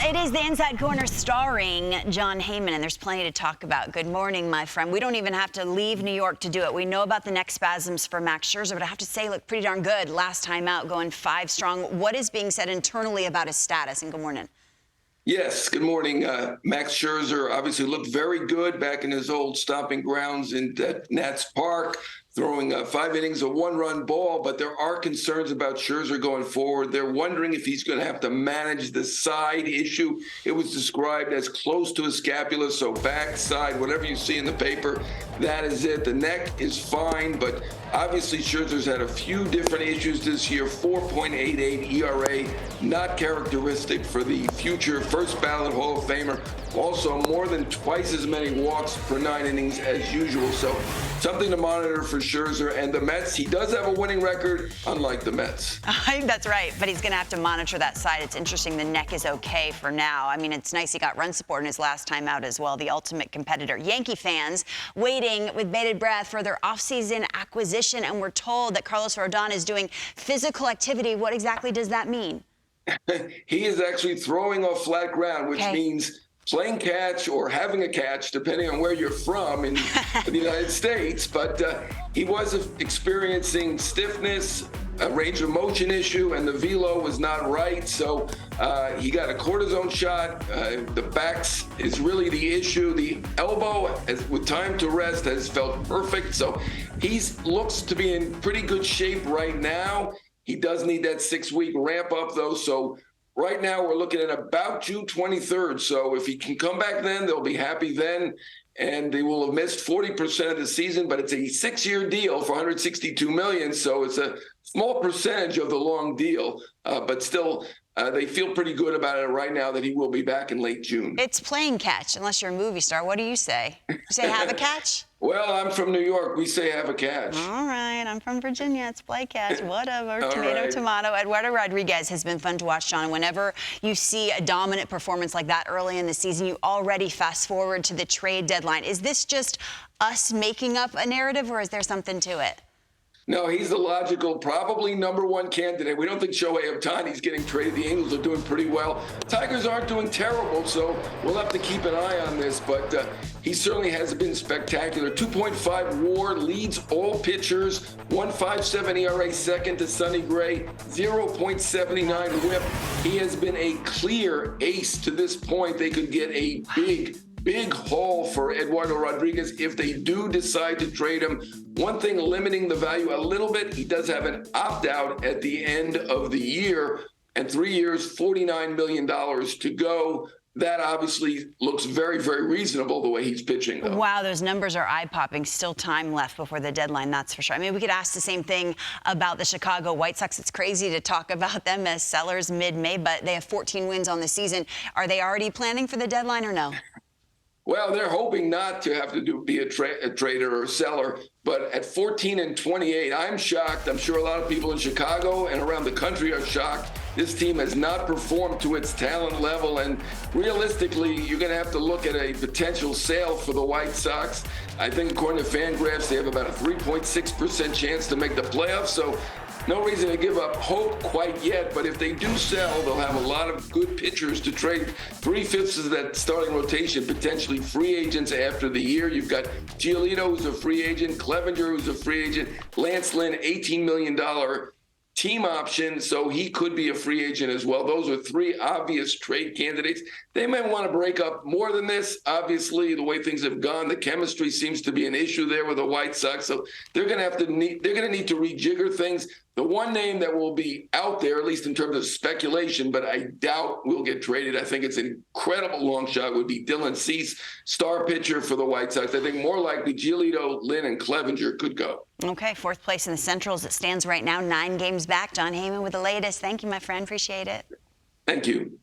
It is the Inside Corner starring Jon Heyman, and there's plenty to talk about. Good morning, my friend. We don't even have to leave New York to do it. We know about the neck spasms for Max Scherzer, but I have to say, look pretty darn good last time out, going 5 strong. What is being said internally about his status? And good morning. Yes, good morning. Max Scherzer obviously looked very good back in his old stomping grounds in Nats Park, throwing 5 innings, a 1-run ball, but there are concerns about Scherzer going forward. They're wondering if he's going to have to manage the side issue. It was described as close to a scapula, so back, side, whatever you see in the paper, that is it. The neck is fine, but obviously Scherzer's had a few different issues this year. 4.88 ERA, not characteristic for the future first ballot Hall of Famer. Also, more than twice as many walks per 9 innings as usual. So something to monitor for Scherzer. And the Mets, he does have a winning record, unlike the Mets. That's right, but he's going to have to monitor that side. It's interesting the neck is okay for now. I mean, it's nice he got run support in his last time out as well, the ultimate competitor. Yankee fans waiting with bated breath for their offseason acquisition, and we're told that Carlos Rodon is doing physical activity. What exactly does that mean? He is actually throwing off flat ground, which means playing catch or having a catch, depending on where you're from in the United States. But he was experiencing stiffness, a range of motion issue, and the velo was not right. So he got a cortisone shot. The backs is really the issue. The elbow, with time to rest, has felt perfect. So he looks to be in pretty good shape right now. He does need that 6-week ramp up, though. So right now we're looking at about June 23rd. So if he can come back then, they'll be happy then. And they will have missed 40% of the season, but it's a 6-year deal for $162 million. So it's a small percentage of the long deal, but still they feel pretty good about it right now that he will be back in late June. It's playing catch, unless you're a movie star. What do you say? You say have a catch? Well, I'm from New York. We say have a catch. All right. I'm from Virginia. It's play catch. Whatever. Tomato, right. tomato. Eduardo Rodriguez has been fun to watch, John. Whenever you see a dominant performance like that early in the season, you already fast forward to the trade deadline. Is this just us making up a narrative, or is there something to it? No, he's the logical, probably #1 candidate. We don't think Shohei Ohtani's getting traded. The Angels are doing pretty well. Tigers aren't doing terrible, so we'll have to keep an eye on this. But he certainly has been spectacular. 2.5 WAR, leads all pitchers. 1.57 ERA, second to Sonny Gray. 0.79 WHIP. He has been a clear ace to this point. They could get a big haul for Eduardo Rodriguez if they do decide to trade him. One thing limiting the value a little bit, he does have an opt-out at the end of the year, and 3 years, $49 million to go. That obviously looks very, very reasonable the way he's pitching, though. Wow, those numbers are eye-popping. Still time left before the deadline, that's for sure. I mean, we could ask the same thing about the Chicago White Sox. It's crazy to talk about them as sellers mid-May, but they have 14 wins on the season. Are they already planning for the deadline or no? Well, they're hoping not to have to be a trader or a seller, but at 14-28, I'm shocked. I'm sure a lot of people in Chicago and around the country are shocked. This team has not performed to its talent level, and realistically, you're going to have to look at a potential sale for the White Sox. I think according to Fangraphs, they have about a 3.6% chance to make the playoffs, so no reason to give up hope quite yet, but if they do sell, they'll have a lot of good pitchers to trade. 3/5 of that starting rotation, potentially free agents after the year. You've got Giolito, who's a free agent, Clevenger, who's a free agent, Lance Lynn, $18 million team option, so he could be a free agent as well. Those are 3 obvious trade candidates. They may want to break up more than this. Obviously, the way things have gone, the chemistry seems to be an issue there with the White Sox. So they're going to need to rejigger things. The one name that will be out there, at least in terms of speculation, but I doubt will get traded, I think it's an incredible long shot, would be Dylan Cease, star pitcher for the White Sox. I think more likely Giolito, Lynn, and Clevenger could go. Okay, 4th place in the Centrals. It stands right now 9 games back. Jon Heyman with the latest. Thank you, my friend. Appreciate it. Thank you.